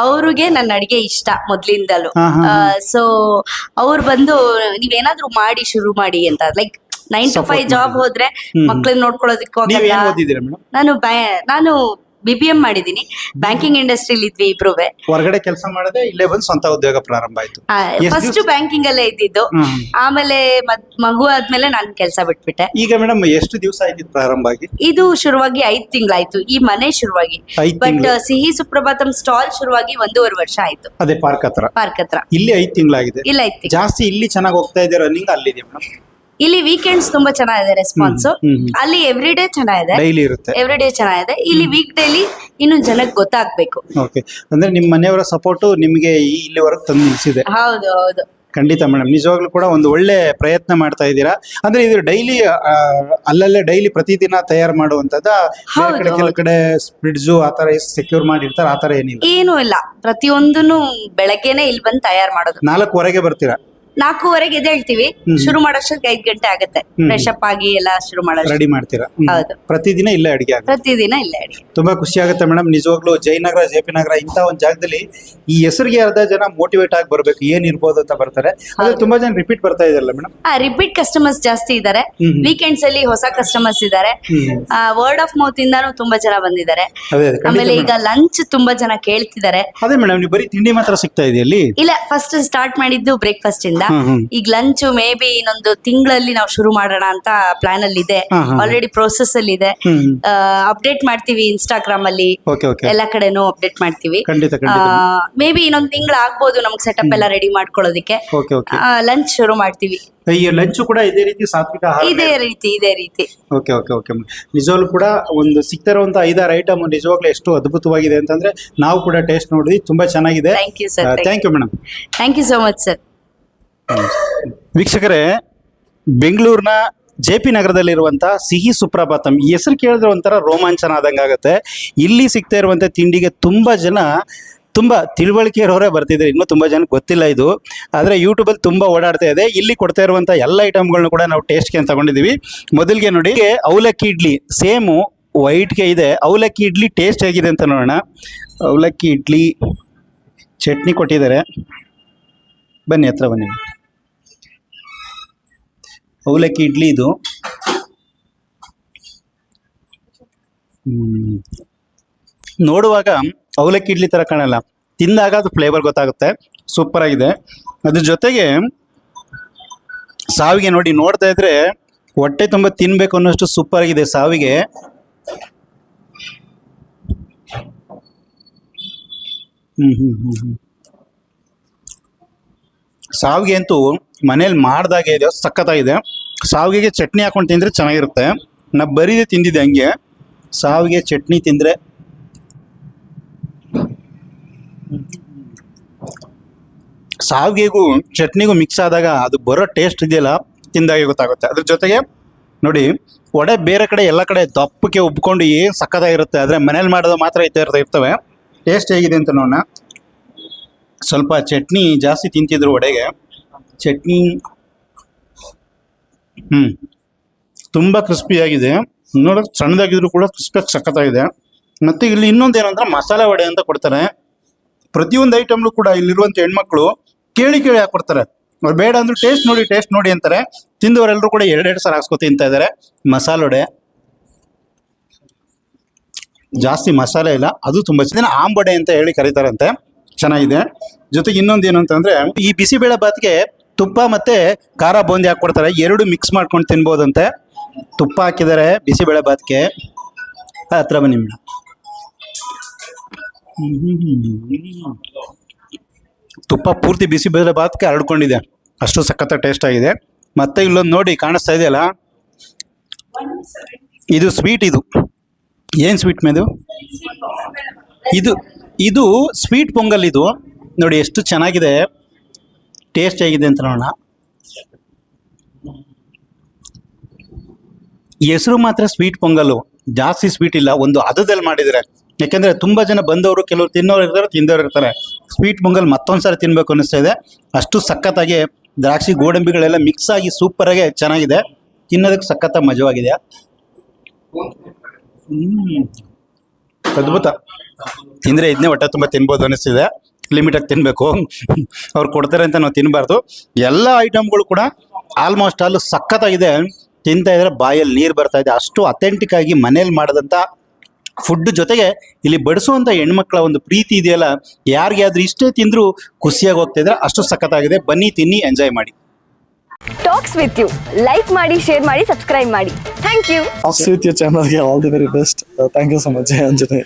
ಅವ್ರಿಗೆ ನನ್ನ ಅಡಿಗೆ ಇಷ್ಟ ಮೊದ್ಲಿಂದಲೂ. ಹಾ, ಹಾ, ಸೊ ಅವ್ರು ಬಂದು ನೀವೇನಾದ್ರೂ ಮಾಡಿ ಶುರು ಮಾಡಿ ಅಂತ, ಲೈಕ್ 9 to 5 ಜಾಬ್ ಹೋದ್ರೆ ಮಕ್ಳನ್ನ ನೋಡ್ಕೊಳ್ಳೋದಕ್ಕೂ ನೀವ್ ಏನ್ ಆಗಲ್ಲ. ಓದಿದ್ದೀರಾ ಮೇಡಮ್? ನಾನು BBM ಮಾಡಿದೀನಿ. ಬ್ಯಾಂಕಿಂಗ್ ಇಂಡಸ್ಟ್ರಿಲಿ ಇದ್ವಿ ಇಬ್ರುವೆ. ಹೊರಗಡೆ ಕೆಲಸ ಮಾಡದೆ ಇಲ್ಲೇ ಬಂದು ಸ್ವಂತ ಉದ್ಯೋಗ ಪ್ರಾರಂಭ ಆಯ್ತು? ಫಸ್ಟ್ ಬ್ಯಾಂಕಿಂಗ್ ಅಲ್ಲೇ ಇದ್ದಿದ್ದು. ಆಮೇಲೆ ಮಗು ಆದ್ಮೇಲೆ ನಾನು ಕೆಲಸ ಬಿಟ್ಬಿಟ್ಟೆ. ಈಗ ಮೇಡಮ್ ಎಷ್ಟು ದಿವಸ ಆಯ್ತು ಪ್ರಾರಂಭ ಆಗಿ? ಇದು ಶುರುವಾಗಿ 5 ತಿಂಗಳಾಯ್ತು. ಈ ಮನೆ ಶುರುವಾಗಿ. 5 ಬಟ್ ತಿಂಗಳು? ಸಿಹಿ ಸುಪ್ರಭಾತಂ ಸ್ಟಾಲ್ ಶುರುವಾಗಿ 1.5 ವರ್ಷ ಆಯ್ತು. ಅದೇ ಪಾರ್ಕ್ ಹತ್ರ? ಪಾರ್ಕ್ ಹತ್ರ. ಇಲ್ಲಿ 5 ತಿಂಗಳಾಗಿದೆ. ಇಲ್ಲ 5 ತಿಂಗಳು. ಜಾಸ್ತಿ ಇಲ್ಲಿ ಚೆನ್ನಾಗಿ ಹೋಗ್ತಾ ಇದೆ ರನ್ನಿಂಗ್? ಅಲ್ಲಿದೆ ಮೇಡಮ್? ಇಲ್ಲಿ ವೀಕೆಂಡ್ಸ್ ತುಂಬಾ ಚೆನ್ನಾಗಿದೆ ರೆಸ್ಪಾನ್ಸ್. ಅಲ್ಲಿ ಎವ್ರಿ ಡೇ ಚೆನ್ನಾಗಿದೆ, ಡೈಲಿ ಇರುತ್ತೆ? ಎವ್ರಿ ಡೇ ಚೆನ್ನಾಗಿದೆ. ಇಲ್ಲಿ ವೀಕ್ ಡೇಲಿ ಇನ್ನು ಜನಕ್ಕೆ ಗೊತ್ತಾಗ್ಬೇಕು. ಓಕೆ, ಅಂದ್ರೆ ನಿಮ್ಮ ಮನೆಯವರ ಸಪೋರ್ಟು ನಿಮಗೆ ಇಲ್ಲಿವರೆಗೆ ತಂದು ನಿಲ್ಸಿದೆ? ಹೌದು ಹೌದು. ಖಂಡಿತ ಮೇಡಮ್, ನಿಜವಾಗ್ಲೂ ಕೂಡ ಒಂದು ಒಳ್ಳೆ ಪ್ರಯತ್ನ ಮಾಡ್ತಾ ಇದ್ದೀರಾ. ಅಂದ್ರೆ ಇದು ಡೈಲಿ ಅಲ್ಲಲ್ಲೇ ಡೈಲಿ ಪ್ರತಿದಿನ ತಯಾರು ಮಾಡುವಂತದ? ಕೆಲವು ಕಡೆ ಫ್ರಿಡ್ಜು ಆತರ ಸೆಕ್ಯೂರ್ ಮಾಡಿರ್ತಾರೆ, ಆತರ ಏನಿಲ್ಲ? ಏನೂ ಇಲ್ಲ, ಪ್ರತಿಯೊಂದನ್ನು ಬೆಳಗ್ಗೆನೆ ಇಲ್ಲಿ ಬಂದು ತಯಾರು ಮಾಡೋದು. 4:00 ಬರ್ತೀರಾ? 4:30 ಎದ್ದೇಳ್ತೀವಿ. ಶುರು ಮಾಡೋಷ್ಟಕ್ಕೆ 5 ಗಂಟೆ ಆಗುತ್ತೆ. ಫ್ರೆಶ್ ಅಪ್ ಆಗಿ ಎಲ್ಲ ಶುರು ಮಾಡೋದು. ರೆಡಿ ಮಾಡ್ತೀರಾ? ಹೌದು. ಪ್ರತಿದಿನ ಇಲ್ಲೇ ಅಡಿಗೆ ಆಗುತ್ತೆ? ಪ್ರತಿದಿನ ಇಲ್ಲೇ ಅಡಿಗೆ. ತುಂಬಾ ಖುಷಿ ಆಗುತ್ತೆ ಮೇಡಮ್. ನಿಜವಾಗ್ಲೂ ಜಯನಗರ, JP ನಗರ ಇಂಥ ಒಂದು ಜಾಗದಲ್ಲಿ ಈ ಹೆಸರಿಗೆ ಅರ್ಧ ಜನ ಮೋಟಿವೇಟ್ ಆಗಿ ಬರ್ಬೇಕು, ಏನ್ ಇರ್ಬೋದು ಅಂತ ಬರ್ತಾರೆ. ಅದೇ ತುಂಬಾ ಜನ ರಿಪೀಟ್ ಬರ್ತಾ ಇದಾರಲ್ಲ ಮೇಡಮ್? ರಿಪೀಟ್ ಕಸ್ಟಮರ್ಸ್ ಜಾಸ್ತಿ ಇದ್ದಾರೆ. ವೀಕೆಂಡ್ಸ್ ಅಲ್ಲಿ ಹೊಸ ಕಸ್ಟಮರ್ಸ್ ಇದ್ದಾರೆ. ವರ್ಡ್ ಆಫ್ ಮೌತ್ ಇಂದಾನು ತುಂಬಾ ಜನ ಬಂದಿದ್ದಾರೆ. ಆಮೇಲೆ ಈಗ ಲಂಚ್ ತುಂಬಾ ಜನ ಕೇಳ್ತಿದ್ದಾರೆ. ಅದೇ ಮೇಡಮ್, ನೀವು ಬರೀ ತಿಂಡಿ ಮಾತ್ರ ಸಿಗ್ತಾ ಇದೆಯಲ್ಲಿ? ಇಲ್ಲ, ಫಸ್ಟ್ ಸ್ಟಾರ್ಟ್ ಮಾಡಿದ್ದು ಬ್ರೇಕ್ಫಾಸ್ಟ್ ಇಂದ. ಈಗ ಲಂಚ್ ಮೇ ಬಿ ಇನ್ನೊಂದು ತಿಂಗಳಲ್ಲಿ ನಾವು ಶುರು ಮಾಡೋಣ ಅಂತ ಪ್ಲಾನ್ ಅಲ್ಲಿ ಇದೆ. ಆಲ್ರೆಡಿ ಪ್ರೋಸೆಸ್ ಅಲ್ಲಿ ಇದೆ. ಅಪ್ಡೇಟ್ ಮಾಡ್ತೀವಿ ಇನ್ಸ್ಟಾಗ್ರಾಮ್ ಅಲ್ಲಿ, ಎಲ್ಲ ಕಡೆನೂ ಅಪ್ಡೇಟ್ ಮಾಡ್ತೀವಿ. ಮೇ ಬಿ ಇನ್ನೊಂದು ತಿಂಗಳು ಆಗ್ಬೋದು ನಮ್ಗೆ ಸೆಟಪ್ ಎಲ್ಲ ರೆಡಿ ಮಾಡ್ಕೊಳ್ಳೋದಕ್ಕೆ. ಲಂಚ್ ಶುರು ಮಾಡ್ತೀವಿ. ಲಂಚ್ ಕೂಡ ಇದೇ ರೀತಿ ಸಾತ್ವಿಕ ಆಹಾರ? ಇದೇ ರೀತಿ. ಓಕೆ. ನಿಜವಾಗ್ಲೂ ಕೂಡ ಒಂದು ಸಿಗ್ತಾ ಇರುವಂತ 5-6 ಐಟಮ್ ನಿಜವಾಗ್ಲೂ ಎಷ್ಟು ಅದ್ಭುತವಾಗಿದೆ ಅಂತಂದ್ರೆ ನಾವು ಕೂಡ ಟೇಸ್ಟ್ ನೋಡಿದ್ವಿ. ತುಂಬಾ ಚೆನ್ನಾಗಿದೆ. Thank you sir. Thank you madam. Thank you so much sir. ವೀಕ್ಷಕರೇ, ಬೆಂಗಳೂರಿನ JP ನಗರದಲ್ಲಿರುವಂಥ ಸಿಹಿ ಸುಪ್ರಭಾತಂ, ಈ ಹೆಸರು ಕೇಳಿದ್ರೆ ಒಂಥರ ರೋಮಾಂಚನ ಆದಂಗೆ ಆಗುತ್ತೆ. ಇಲ್ಲಿ ಸಿಗ್ತಾ ಇರುವಂಥ ತಿಂಡಿಗೆ ತುಂಬ ಜನ ತುಂಬ ತಿಳುವಳಿಕೆ ಇರೋರೇ ಬರ್ತಿದ್ದಾರೆ. ಇನ್ನೂ ತುಂಬ ಜನಕ್ಕೆ ಗೊತ್ತಿಲ್ಲ ಇದು. ಆದರೆ ಯೂಟ್ಯೂಬಲ್ಲಿ ತುಂಬ ಓಡಾಡ್ತಾ ಇದೆ. ಇಲ್ಲಿ ಕೊಡ್ತಾ ಇರುವಂಥ ಎಲ್ಲ ಐಟಮ್ಗಳನ್ನೂ ಕೂಡ ನಾವು ಟೇಸ್ಟ್ಗೆ ಅಂತ ತಗೊಂಡಿದ್ದೀವಿ. ಮೊದಲಿಗೆ ನೋಡಿ, ಅವಲಕ್ಕಿ ಇಡ್ಲಿ ಸೇಮು ವೈಟ್ಗೆ ಇದೆ. ಅವಲಕ್ಕಿ ಇಡ್ಲಿ ಟೇಸ್ಟ್ ಹೇಗಿದೆ ಅಂತ ನೋಡೋಣ. ಅವಲಕ್ಕಿ ಇಡ್ಲಿ ಚಟ್ನಿ ಕೊಟ್ಟಿದ್ದಾರೆ. ಬನ್ನಿ, ಹತ್ರ ಬನ್ನಿ. ಅವಲಕ್ಕಿ ಇಡ್ಲಿ ಇದು. ನೋಡುವಾಗ ಅವಲಕ್ಕಿ ಇಡ್ಲಿ ಥರ ಕಾಣಲ್ಲ, ತಿಂದಾಗ ಅದು ಫ್ಲೇವರ್ ಗೊತ್ತಾಗುತ್ತೆ. ಸೂಪರ್ ಆಗಿದೆ. ಅದ್ರ ಜೊತೆಗೆ ಸಾವಿಗೆ ನೋಡಿ, ನೋಡ್ತಾ ಇದ್ರೆ ಹೊಟ್ಟೆ ತುಂಬ ತಿನ್ಬೇಕು ಅನ್ನೋಷ್ಟು ಸೂಪರ್ ಆಗಿದೆ ಸಾವಿಗೆ. ಸಾವಿಗೆ ಅಂತೂ ಮನೇಲಿ ಮಾಡ್ದಾಗೆ ಇದೆ, ಸಖತ್ತಾಗಿದೆ. ಸಾವಿಗೆಗೆ ಚಟ್ನಿ ಹಾಕೊಂಡು ತಿಂದರೆ ಚೆನ್ನಾಗಿರುತ್ತೆ. ನಾ ಬರೀದೆ ತಿಂದಿದ್ದೆ ಹಂಗೆ. ಸಾವಿಗೆ ಚಟ್ನಿ ತಿಂದರೆ ಸಾವಿಗೆಗೂ ಚಟ್ನಿಗೂ ಮಿಕ್ಸ್ ಆದಾಗ ಅದು ಬರೋ ಟೇಸ್ಟ್ ಇದೆಯಲ್ಲ ತಿಂದಾಗೆ ಗೊತ್ತಾಗುತ್ತೆ. ಅದ್ರ ಜೊತೆಗೆ ನೋಡಿ, ವಡೆ ಬೇರೆ ಕಡೆ ಎಲ್ಲ ಕಡೆ ದಪ್ಪಕ್ಕೆ ಉಬ್ಕೊಂಡು ಏನು ಸಕ್ಕತ್ತಾಗಿರುತ್ತೆ, ಆದರೆ ಮನೇಲಿ ಮಾಡೋದು ಮಾತ್ರ ಇರ್ತವೆ. ಟೇಸ್ಟ್ ಹೇಗಿದೆ ಅಂತ ನೋಡೋಣ. ಸ್ವಲ್ಪ ಚಟ್ನಿ ಜಾಸ್ತಿ ತಿಂತಿದ್ರು ವಡೆಗೆ. ಚಟ್ನಿ ತುಂಬ ಕ್ರಿಸ್ಪಿಯಾಗಿದೆ. ನೋಡೋಕೆ ಸಣ್ಣದಾಗಿದ್ರು ಕೂಡ ಕ್ರಿಸ್ಪಿಯಾಗಿ ಸಖತ್ತಾಗಿದೆ. ಮತ್ತು ಇಲ್ಲಿ ಇನ್ನೊಂದು ಏನಂದ್ರೆ ಮಸಾಲೆ ವಡೆ ಅಂತ ಕೊಡ್ತಾರೆ. ಪ್ರತಿಯೊಂದು ಐಟಮ್ಲು ಕೂಡ ಇಲ್ಲಿರುವಂಥ ಹೆಣ್ಮಕ್ಳು ಕೇಳಿ ಹಾಕ್ಕೊಡ್ತಾರೆ. ಅವ್ರು ಬೇಡ ಅಂದ್ರು ಟೇಸ್ಟ್ ನೋಡಿ ಅಂತಾರೆ. ತಿಂದವರೆಲ್ಲರೂ ಕೂಡ ಎರಡೆರಡು ಸಲ ಹಾಕ್ಸ್ಕೊ ತಿಂತಾ ಇದ್ದಾರೆ. ಮಸಾಲೆ ವಡೆ ಜಾಸ್ತಿ ಮಸಾಲೆ ಇಲ್ಲ, ಅದು ತುಂಬ ಚೆನ್ನಾಗಿ ಆಂಬಡೆ ಅಂತ ಹೇಳಿ ಕರೀತಾರಂತೆ, ಚೆನ್ನಾಗಿದೆ. ಜೊತೆಗೆ ಇನ್ನೊಂದು ಏನು ಅಂತಂದರೆ, ಈ ಬಿಸಿಬೇಳೆ ಬಾತ್ಗೆ ತುಪ್ಪ ಮತ್ತು ಖಾರ ಬೂಂದಿ ಹಾಕ್ಕೊಡ್ತಾರೆ. ಎರಡು ಮಿಕ್ಸ್ ಮಾಡ್ಕೊಂಡು ತಿನ್ಬೋದಂತೆ. ತುಪ್ಪ ಹಾಕಿದ್ದಾರೆ ಬಿಸಿಬೇಳೆ ಬಾತ್ಗೆ. ಹತ್ರ ಬನ್ನಿ ಮೇಡಮ್. ತುಪ್ಪ ಪೂರ್ತಿ ಬಿಸಿಬೇಳೆ ಬಾತ್ಗೆ ಹರಡ್ಕೊಂಡಿದೆ, ಅಷ್ಟು ಸಖತ್ತಾಗಿ ಟೇಸ್ಟ್ ಆಗಿದೆ. ಮತ್ತೆ ಇಲ್ಲೊಂದು ನೋಡಿ ಕಾಣಿಸ್ತಾ ಇದೆಯಲ್ಲ, ಇದು ಸ್ವೀಟ್. ಇದು ಏನು ಸ್ವೀಟ್ ಮೇದು? ಇದು ಸ್ವೀಟ್ ಪೊಂಗಲ್. ಇದು ನೋಡಿ ಎಷ್ಟು ಚೆನ್ನಾಗಿದೆ, ಟೇಸ್ಟ್ ಹೇಗಿದೆ ಅಂತ ನೋಡೋಣ. ಹೆಸರು ಮಾತ್ರ ಸ್ವೀಟ್ ಪೊಂಗಲ್ಲು, ಜಾಸ್ತಿ ಸ್ವೀಟ್ ಇಲ್ಲ, ಒಂದು ಹದದಲ್ಲಿ ಮಾಡಿದರೆ. ಯಾಕೆಂದರೆ ತುಂಬ ಜನ ಬಂದವರು, ಕೆಲವರು ತಿನ್ನೋರು ಇರ್ತಾರೆ, ತಿಂದವರು ಇರ್ತಾರೆ. ಸ್ವೀಟ್ ಪೊಂಗಲ್ ಮತ್ತೊಂದು ಸಾರಿ ತಿನ್ನಬೇಕು ಅನ್ನಿಸ್ತಾ ಇದೆ. ಅಷ್ಟು ಸಖತ್ತಾಗಿ ದ್ರಾಕ್ಷಿ ಗೋಡಂಬಿಗಳೆಲ್ಲ ಮಿಕ್ಸ್ ಆಗಿ ಸೂಪರಾಗಿ ಚೆನ್ನಾಗಿದೆ. ತಿನ್ನೋದಕ್ಕೆ ಸಖತ್ತಾಗಿ ಮಜವಾಗಿದೆ. ಅದ್ಭುತ. ತಿಂದರೆ ಇದನ್ನೇ ಹೊಟ್ಟೆ ತುಂಬ ತಿನ್ಬೋದು ಅನ್ನಿಸ್ತಿದೆ. ಲಿಮಿಟಾಗಿ ತಿನ್ನಬೇಕು, ಅವ್ರು ಕೊಡ್ತಾರೆ ಅಂತ ನಾವು ತಿನ್ನಬಾರ್ದು. ಎಲ್ಲ ಐಟಮ್ಗಳು ಕೂಡ ಆಲ್ಮೋಸ್ಟ್ ಆಲ್ ಸಖತ್ತಾಗಿದೆ. ತಿಂತಾ ಇದ್ರೆ ಬಾಯಲ್ಲಿ ನೀರು ಬರ್ತಾ ಇದೆ. ಅಷ್ಟು ಅಥೆಂಟಿಕ್ ಆಗಿ ಮನೇಲಿ ಮಾಡಿದಂಥ ಫುಡ್ ಜೊತೆಗೆ ಇಲ್ಲಿ ಬಡಿಸುವಂಥ ಹೆಣ್ಮಕ್ಳ ಒಂದು ಪ್ರೀತಿ ಇದೆಯಲ್ಲ, ಯಾರಿಗಾದ್ರೂ ಇಷ್ಟೇ ತಿಂದರೂ ಖುಷಿಯಾಗಿ ಹೋಗ್ತಾ ಇದ್ರೆ ಅಷ್ಟು ಸಖತ್ತಾಗಿದೆ. ಬನ್ನಿ, ತಿನ್ನಿ, ಎಂಜಾಯ್ ಮಾಡಿ. ಟಾಕ್ಸ್ ವಿತ್ ಯು ಲೈಕ್ ಮಾಡಿ, ಶೇರ್ ಮಾಡಿ, ಸಬ್ಸ್ಕ್ರೈಬ್ ಮಾಡಿ. Thank you. Talks with your channel. Yeah, all the very best. Thank you so much, Anjane.